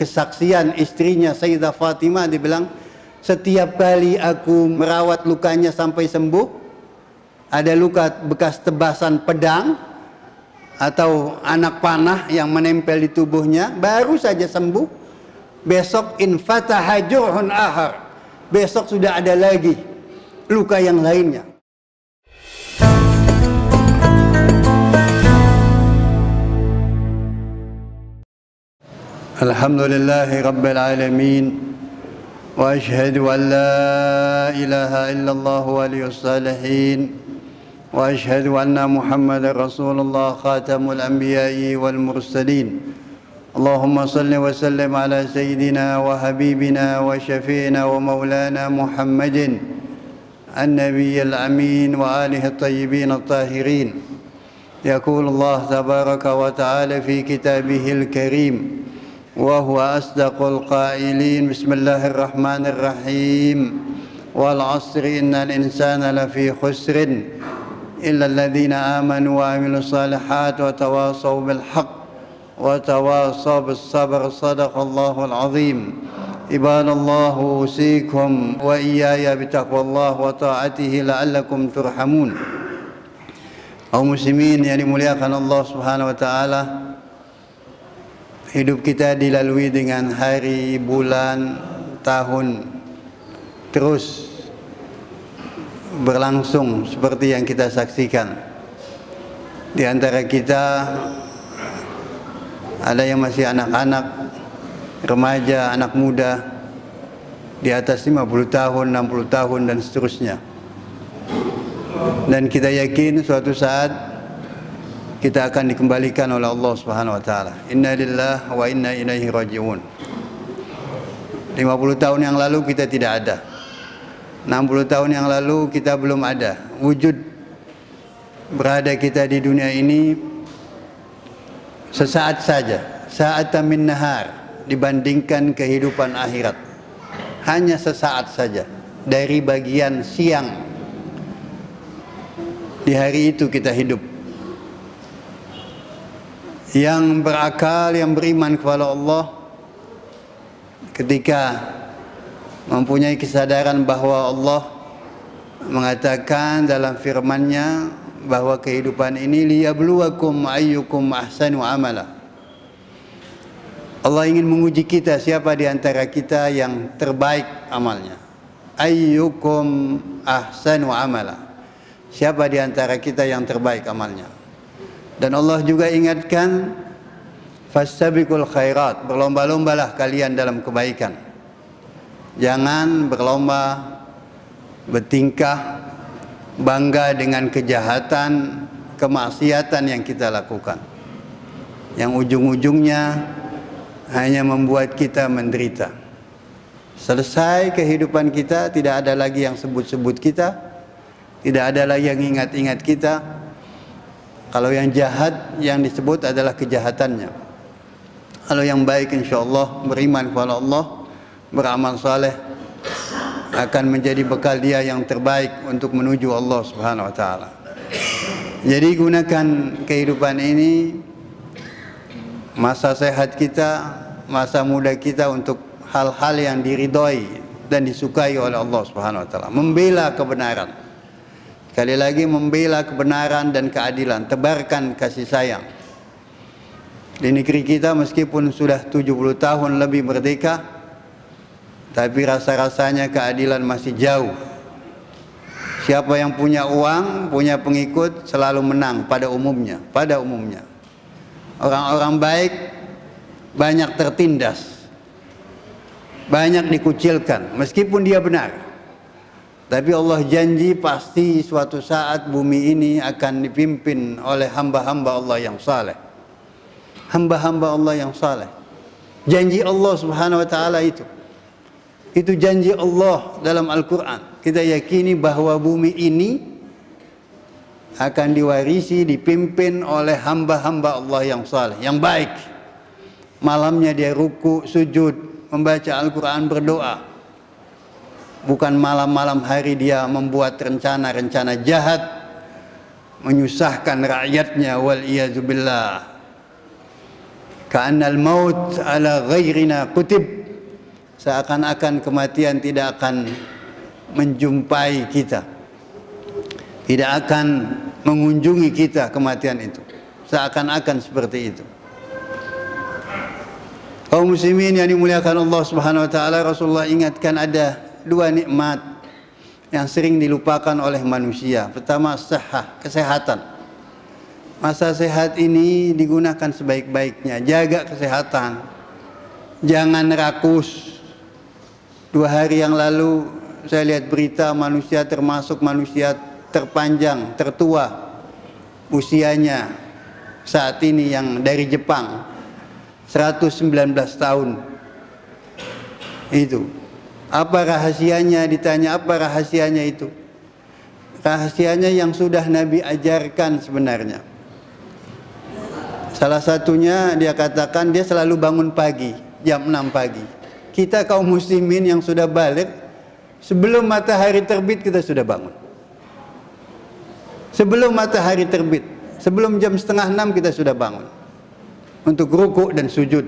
kesaksian istrinya Sayyidah Fatimah, dia bilang, setiap kali aku merawat lukanya sampai sembuh, ada luka bekas tebasan pedang atau anak panah yang menempel di tubuhnya, baru saja sembuh, besok infataha jurhun ahar, besok sudah ada lagi luka yang lainnya. Alhamdulillahi Rabbil Alamin, wa ashhadu an la ilaha illallah waliyus salihin, wa ashhadu anna Muhammadar Rasulullah khatamul anbiya'i wal mursalin. Allahumma salli wa sallim ala sayyidina wa habibina wa syafi'ina wa maulana Muhammadin an-nabiyyil amin wa alihi at-tayyibin at-tahirin. Yaqulu Allah tabaraka wa ta'ala fi kitabihil karim, وهو أصدق القائلين بسم الله الرحمن الرحيم والعصر إن الإنسان لفي خسر إلا الذين آمنوا وعملوا الصالحات وتواصوا بالحق وتواصوا بالصبر صدق الله العظيم. عباد الله أوصيكم وإياي بتقوى الله وطاعته لعلكم ترحمون. Kaum muslimin yang dimuliakan Allah Subhanahu wa taala, hidup kita dilalui dengan hari, bulan, tahun terus berlangsung seperti yang kita saksikan. Di antara kita ada yang masih anak-anak, remaja, anak muda, di atas 50 tahun, 60 tahun dan seterusnya. Dan kita yakin suatu saat kita akan dikembalikan oleh Allah Subhanahu wa taala. Inna lillahi wa inna ilaihi raji'un. 50 tahun yang lalu kita tidak ada. 60 tahun yang lalu kita belum ada. Wujud berada kita di dunia ini sesaat saja, sa'atan min nahar, dibandingkan kehidupan akhirat. Hanya sesaat saja dari bagian siang. Di hari itu kita hidup. Yang berakal, yang beriman kepada Allah, ketika mempunyai kesadaran bahwa Allah mengatakan dalam firman-Nya bahwa kehidupan ini liyabluwakum ayyukum ahsanu amala. Allah ingin menguji kita, siapa di antara kita yang terbaik amalnya. Ayyukum ahsanu amala. Siapa di antara kita yang terbaik amalnya. Dan Allah juga ingatkan, fastabiqul khairat, berlomba-lombalah kalian dalam kebaikan. Jangan berlomba bertingkah bangga dengan kejahatan, kemaksiatan yang kita lakukan, yang ujung-ujungnya hanya membuat kita menderita. Selesai kehidupan kita, tidak ada lagi yang sebut-sebut kita, tidak ada lagi yang ingat-ingat kita. Kalau yang jahat yang disebut adalah kejahatannya. Kalau yang baik insyaallah beriman kepada Allah, beramal saleh, akan menjadi bekal dia yang terbaik untuk menuju Allah Subhanahu wa taala. Jadi gunakan kehidupan ini, masa sehat kita, masa muda kita, untuk hal-hal yang diridhoi dan disukai oleh Allah Subhanahu wa taala. Membela kebenaran. Sekali lagi, membela kebenaran dan keadilan, tebarkan kasih sayang. Di negeri kita meskipun sudah 70 tahun lebih merdeka, tapi rasa-rasanya keadilan masih jauh. Siapa yang punya uang, punya pengikut, selalu menang pada umumnya. Orang-orang baik banyak tertindas, banyak dikucilkan meskipun dia benar. Tapi Allah janji pasti suatu saat bumi ini akan dipimpin oleh hamba-hamba Allah yang saleh. Hamba-hamba Allah yang saleh. Janji Allah Subhanahu wa taala itu. Itu janji Allah dalam Al-Quran. Kita yakini bahwa bumi ini akan diwarisi, dipimpin oleh hamba-hamba Allah yang saleh, yang baik. Malamnya dia ruku, sujud, membaca Al-Quran, berdoa. Bukan malam-malam hari dia membuat rencana-rencana jahat, menyusahkan rakyatnya, wal iyadzubillah. Ka'annal maut ala ghairina kutib, seakan-akan kematian tidak akan menjumpai kita, tidak akan mengunjungi kita kematian itu, seakan-akan seperti itu. Kaum muslimin yang dimuliakan Allah Subhanahu wa taala, Rasulullah ingatkan ada dua nikmat yang sering dilupakan oleh manusia. Pertama, sihah, kesehatan. Masa sehat ini digunakan sebaik-baiknya. Jaga kesehatan, jangan rakus. 2 hari yang lalu saya lihat berita manusia termasuk manusia terpanjang, tertua usianya saat ini yang dari Jepang, 119 tahun. Itu apa rahasianya? Ditanya apa rahasianya itu? Rahasianya yang sudah Nabi ajarkan sebenarnya. Salah satunya dia katakan dia selalu bangun pagi, jam 6 pagi. Kita kaum muslimin yang sudah balik, sebelum matahari terbit kita sudah bangun. Sebelum matahari terbit, sebelum jam 5:30 kita sudah bangun untuk rukuk dan sujud,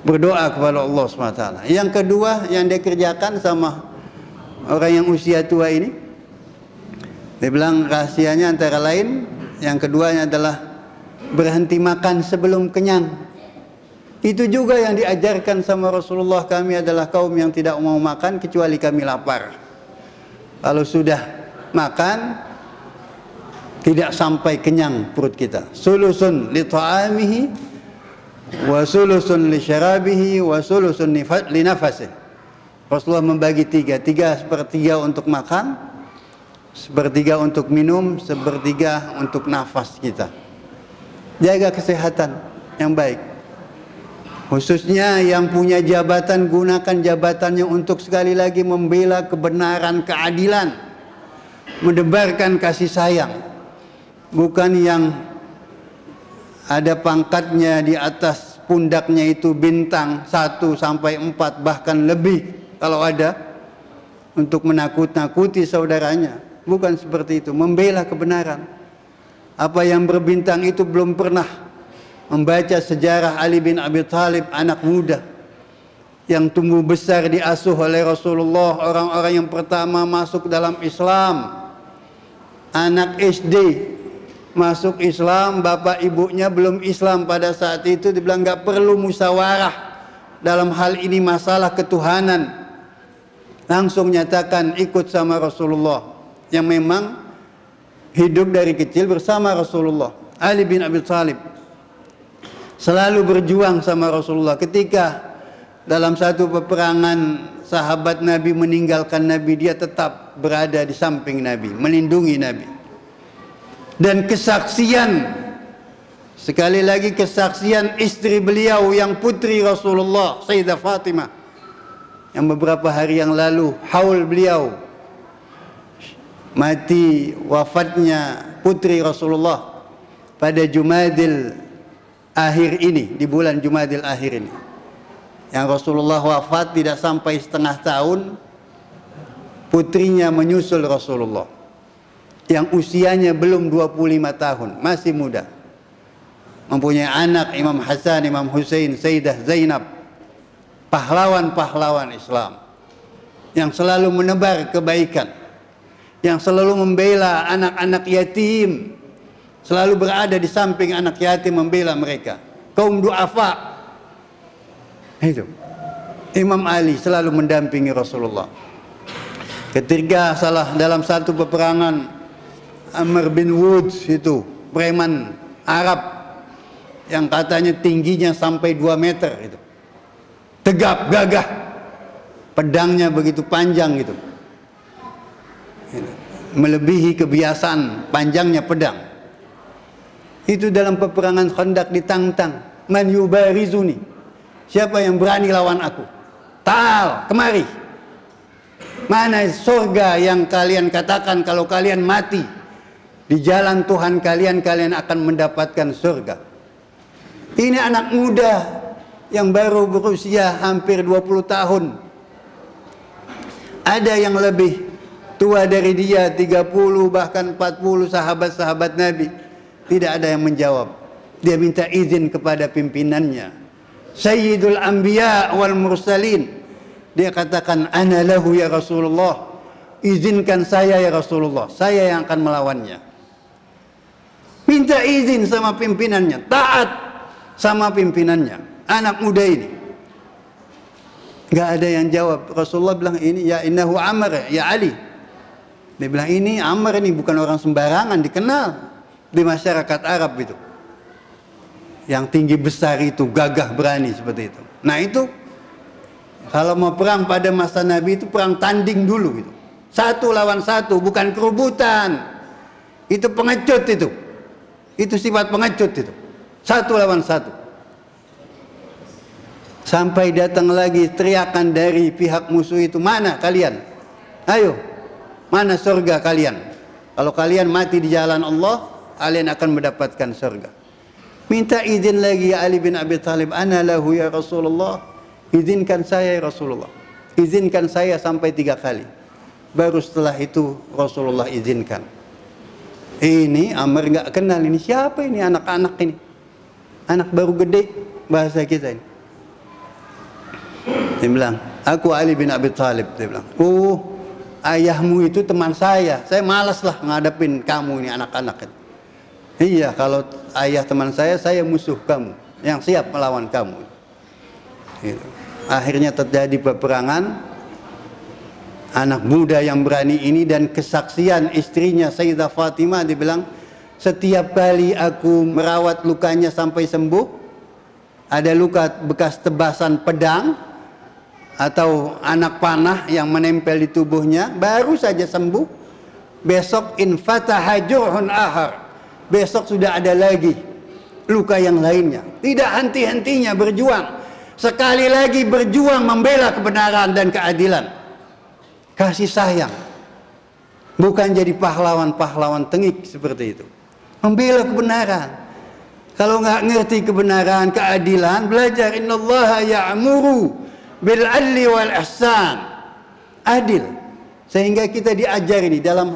berdoa kepada Allah SWT. Yang kedua yang dia kerjakan sama orang yang usia tua ini, dia bilang rahasianya antara lain, yang keduanya adalah berhenti makan sebelum kenyang. Itu juga yang diajarkan sama Rasulullah. Kami adalah kaum yang tidak mau makan kecuali kami lapar. Kalau sudah makan tidak sampai kenyang perut kita. Sulusun li ta'amihi wa sulusun li syarabihi wa sulusun li nafasih. Rasulullah membagi tiga sepertiga untuk makan, sepertiga untuk minum, sepertiga untuk nafas kita. Jaga kesehatan yang baik, khususnya yang punya jabatan, gunakan jabatannya untuk sekali lagi membela kebenaran, keadilan, mendebarkan kasih sayang, bukan yang ada pangkatnya di atas pundaknya itu bintang 1 sampai 4 bahkan lebih kalau ada, untuk menakut-nakuti saudaranya. Bukan seperti itu, membela kebenaran. Apa yang berbintang itu belum pernah membaca sejarah Ali bin Abi Thalib, anak muda yang tumbuh besar diasuh oleh Rasulullah, orang-orang yang pertama masuk dalam Islam, anak SD masuk Islam, bapak ibunya belum Islam pada saat itu. Dibilang nggak perlu musyawarah dalam hal ini masalah ketuhanan, langsung nyatakan ikut sama Rasulullah, yang memang hidup dari kecil bersama Rasulullah. Ali bin Abi Thalib selalu berjuang sama Rasulullah. Ketika dalam satu peperangan sahabat Nabi meninggalkan Nabi, dia tetap berada di samping Nabi, melindungi Nabi. Dan kesaksian, sekali lagi kesaksian istri beliau yang putri Rasulullah, Sayyidah Fatimah, yang beberapa hari yang lalu haul beliau, mati wafatnya putri Rasulullah pada Jumadil akhir ini, di bulan Jumadil akhir ini, yang Rasulullah wafat tidak sampai setengah tahun, putrinya menyusul Rasulullah yang usianya belum 25 tahun, masih muda, mempunyai anak Imam Hasan, Imam Husain, Sayyidah Zainab, pahlawan-pahlawan Islam yang selalu menebar kebaikan, yang selalu membela anak-anak yatim, selalu berada di samping anak yatim, membela mereka, kaum duafa. Itu Imam Ali selalu mendampingi Rasulullah. Ketika dalam satu peperangan, Amr bin Woods itu preman Arab yang katanya tingginya sampai 2 meter, itu tegap gagah, pedangnya begitu panjang gitu, melebihi kebiasaan panjangnya pedang. Itu dalam peperangan Khandaq ditantang, man yubarizuni, siapa yang berani lawan aku, ta'al, kemari. Mana surga yang kalian katakan kalau kalian mati di jalan Tuhan kalian, kalian akan mendapatkan surga. Ini anak muda yang baru berusia hampir 20 tahun. Ada yang lebih tua dari dia, 30 bahkan 40 sahabat-sahabat Nabi. Tidak ada yang menjawab. Dia minta izin kepada pimpinannya, Sayyidul Anbiya wal Mursalin. Dia katakan, ana lahu ya Rasulullah, izinkan saya ya Rasulullah, saya yang akan melawannya. Minta izin sama pimpinannya, taat sama pimpinannya. Anak muda ini gak ada yang jawab. Rasulullah bilang, ini ya innahu Amr ya Ali. Dia bilang, ini Amr, ini bukan orang sembarangan, dikenal di masyarakat Arab itu. Yang tinggi besar itu, gagah berani seperti itu. Nah itu kalau mau perang pada masa Nabi itu perang tanding dulu gitu. 1 lawan 1, bukan kerubutan. Itu pengecut itu. Itu sifat pengecut itu. 1 lawan 1. Sampai datang lagi teriakan dari pihak musuh itu, mana kalian? Ayo, mana surga kalian? Kalau kalian mati di jalan Allah, kalian akan mendapatkan surga. Minta izin lagi Ali bin Abi Thalib, ana lahu ya Rasulullah, izinkan saya ya Rasulullah, izinkan saya sampai 3 kali. Baru setelah itu Rasulullah izinkan. Ini Amr nggak kenal, ini siapa ini, anak-anak ini, anak baru gede bahasa kita ini. Dia bilang, aku Ali bin Abi Thalib. Dia bilang, oh ayahmu itu teman saya malas lah ngadepin kamu ini anak-anak. Iya, kalau ayah teman saya musuh kamu, yang siap melawan kamu. Gitu. Akhirnya terjadi peperangan. Anak muda yang berani ini dan kesaksian istrinya Sayyidah Fatimah, dibilang, setiap kali aku merawat lukanya sampai sembuh, ada luka bekas tebasan pedang atau anak panah yang menempel di tubuhnya, baru saja sembuh, besok infataha jurhun ahar, besok sudah ada lagi luka yang lainnya. Tidak henti-hentinya berjuang, sekali lagi berjuang membela kebenaran dan keadilan. Kasih sayang, bukan jadi pahlawan-pahlawan tengik seperti itu. Membela kebenaran. Kalau nggak ngerti kebenaran, keadilan, belajar innallaha ya'muru bil adli wal ihsan, adil. Sehingga kita diajar ini dalam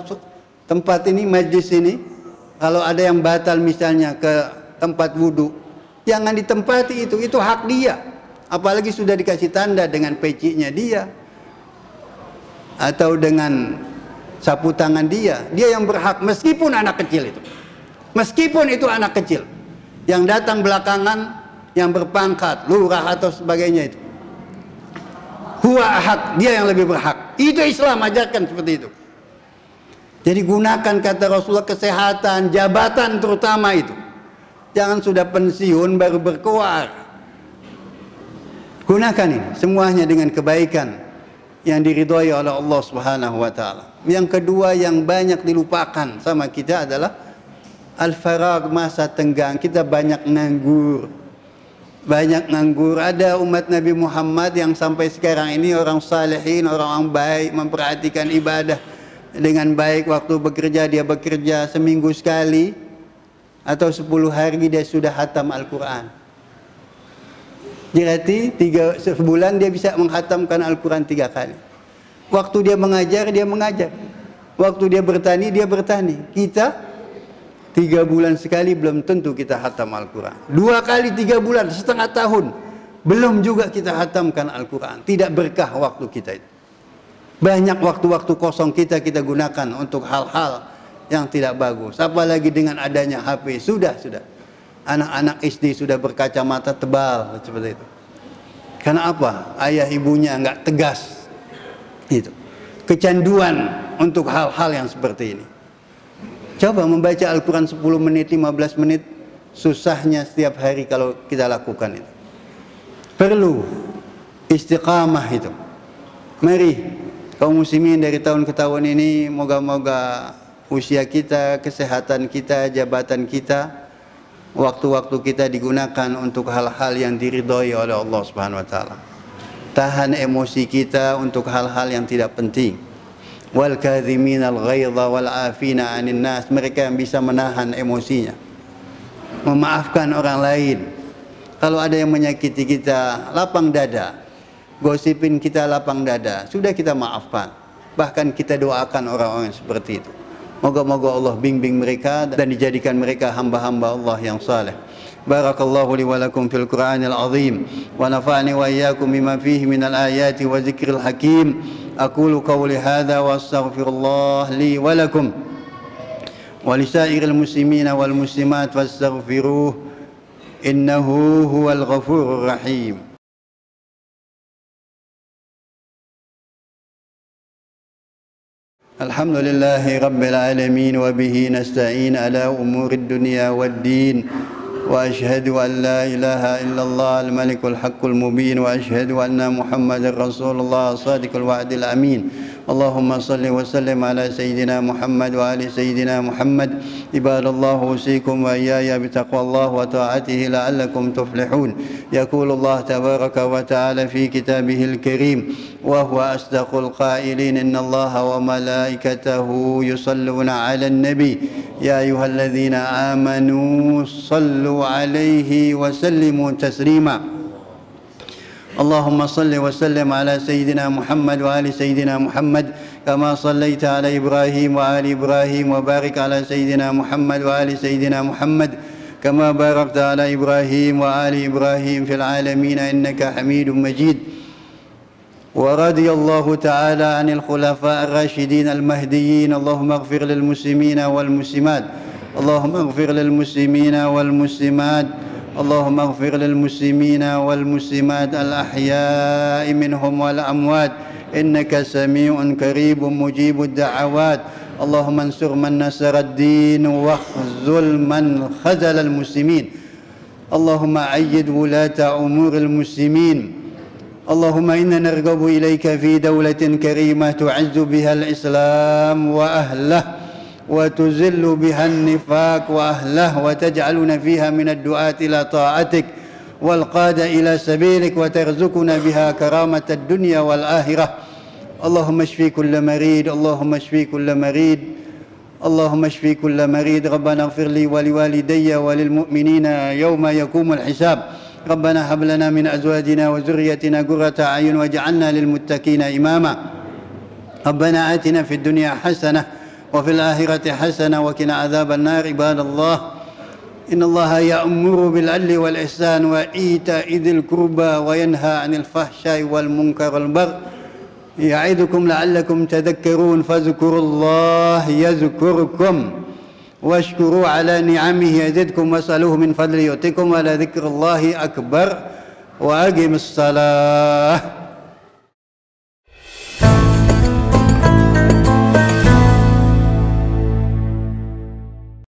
tempat ini, majlis ini, kalau ada yang batal misalnya ke tempat wudhu, jangan ditempati itu hak dia. Apalagi sudah dikasih tanda dengan pecinya dia atau dengan sapu tangan dia yang berhak, meskipun anak kecil itu, meskipun itu anak kecil yang datang belakangan, yang berpangkat lurah atau sebagainya, itu huwa ahad, dia yang lebih berhak. Itu Islam ajarkan seperti itu. Jadi gunakan, kata Rasulullah, kesehatan, jabatan terutama itu. Jangan sudah pensiun baru berkoar. Gunakan ini semuanya dengan kebaikan yang diridhoi oleh Allah Subhanahu wa taala. Yang kedua yang banyak dilupakan sama kita adalah al-farag, masa tenggang. Kita banyak nganggur. Banyak nganggur. Ada umat Nabi Muhammad yang sampai sekarang ini orang salihin, orang baik, memperhatikan ibadah dengan baik. Waktu bekerja dia bekerja seminggu sekali atau 10 hari dia sudah hatam Al-Quran. Berarti sebulan dia bisa menghatamkan Al-Quran 3 kali. Waktu dia mengajar, dia mengajar. Waktu dia bertani, dia bertani. Kita 3 bulan sekali belum tentu kita hatam Al-Quran. 2 kali 3 bulan, setengah tahun, belum juga kita hatamkan Al-Quran. Tidak berkah waktu kita itu. Banyak waktu-waktu kosong kita gunakan untuk hal-hal yang tidak bagus. Apalagi dengan adanya HP, sudah. Anak-anak SD sudah berkacamata tebal seperti itu. Karena apa? Ayah ibunya nggak tegas. Itu kecanduan untuk hal-hal yang seperti ini. Coba membaca Al-Quran 10 menit, 15 menit, susahnya setiap hari kalau kita lakukan itu. Perlu istiqamah itu. Mari kaum muslimin dari tahun ke tahun ini, moga-moga usia kita, kesehatan kita, jabatan kita, waktu-waktu kita digunakan untuk hal-hal yang diridhoi oleh Allah Subhanahu wa taala. Tahan emosi kita untuk hal-hal yang tidak penting. Wal kadhiminal ghaidha wal afina 'anil nas, mereka yang bisa menahan emosinya, memaafkan orang lain. Kalau ada yang menyakiti kita, lapang dada. Gosipin kita, lapang dada, sudah kita maafkan. Bahkan kita doakan orang-orang seperti itu. Moga-moga Allah bimbing mereka dan dijadikan mereka hamba-hamba Allah yang saleh. بارك الله لي ولكم في القرآن العظيم ونفعني وإياكم بما فيه من الآيات وذكر الحكيم. أقول قولي هذا وأستغفر الله لي ولكم ولسائر المسلمين والمسلمات فاستغفروه إنه هو الغفور الرحيم. الحمد لله رب العالمين وبه نستعين على أمور الدنيا والدين، وأشهد أن لا إله إلا الله الملك الحق المبين، وأشهد أن محمدا رسول الله صادق الوعد الأمين. اللهم صل وسلم على سيدنا محمد وآل سيدنا محمد. عباد الله، أوصيكم وإياي بتقوى الله وطاعته لعلكم تفلحون. يقول الله تبارك وتعالى في كتابه الكريم وهو أصدق القائلين: إن الله وملائكته يصلون على النبي يا أيها الذين آمنوا صلوا عليه وسلموا تسليما. اللهم صل وسلم على سيدنا محمد وآل سيدنا محمد كما صليت على إبراهيم وآل إبراهيم، وبارك على سيدنا محمد وآل سيدنا محمد كما باركت على إبراهيم وآل إبراهيم في العالمين إنك حميد مجيد. ورضي الله تعالى عن الخلفاء الراشدين المهديين. اللهم اغفر للمسلمين والمسلمات، اللهم اغفر للمسلمين والمسلمات، اللهم اغفر للمسلمين والمسلمات الأحياء منهم والأموات إنك سميع قريب مجيب الدعوات. اللهم انصر من نصر الدين واخذل من خذل المسلمين. اللهم أيد ولاة أمور المسلمين. اللهم إنا نرغب إليك في دولة كريمة تعز بها الإسلام وأهله وتذل بها النفاق وأهله، وتجعلنا فيها من الدعاة إلى طاعتك والقادة إلى سبيلك، وترزقنا بها كرامة الدنيا والآخرة. اللهم اشفي كل مريض، اللهم اشفي كل مريض، اللهم اشفي كل مريض. ربنا اغفر لي ولوالدي وللمؤمنين يوم يقوم الحساب. ربنا هب لنا من أزواجنا وذريتنا قرة أعين واجعلنا للمتقين إماما. ربنا آتنا في الدنيا حسنة وفي الآخرة حسنة وقنا عذاب النار. عباد الله، إن الله يأمر بالعدل والإحسان وإيتاء ذي القربى وينهى عن الفحشاء والمنكر والبغي يعظكم لعلكم تذكرون. فاذكروا الله يذكركم واشكروا على نعمه يزدكم واسألوه من فضله يؤتكم ولذكر الله أكبر. وأقم الصلاة.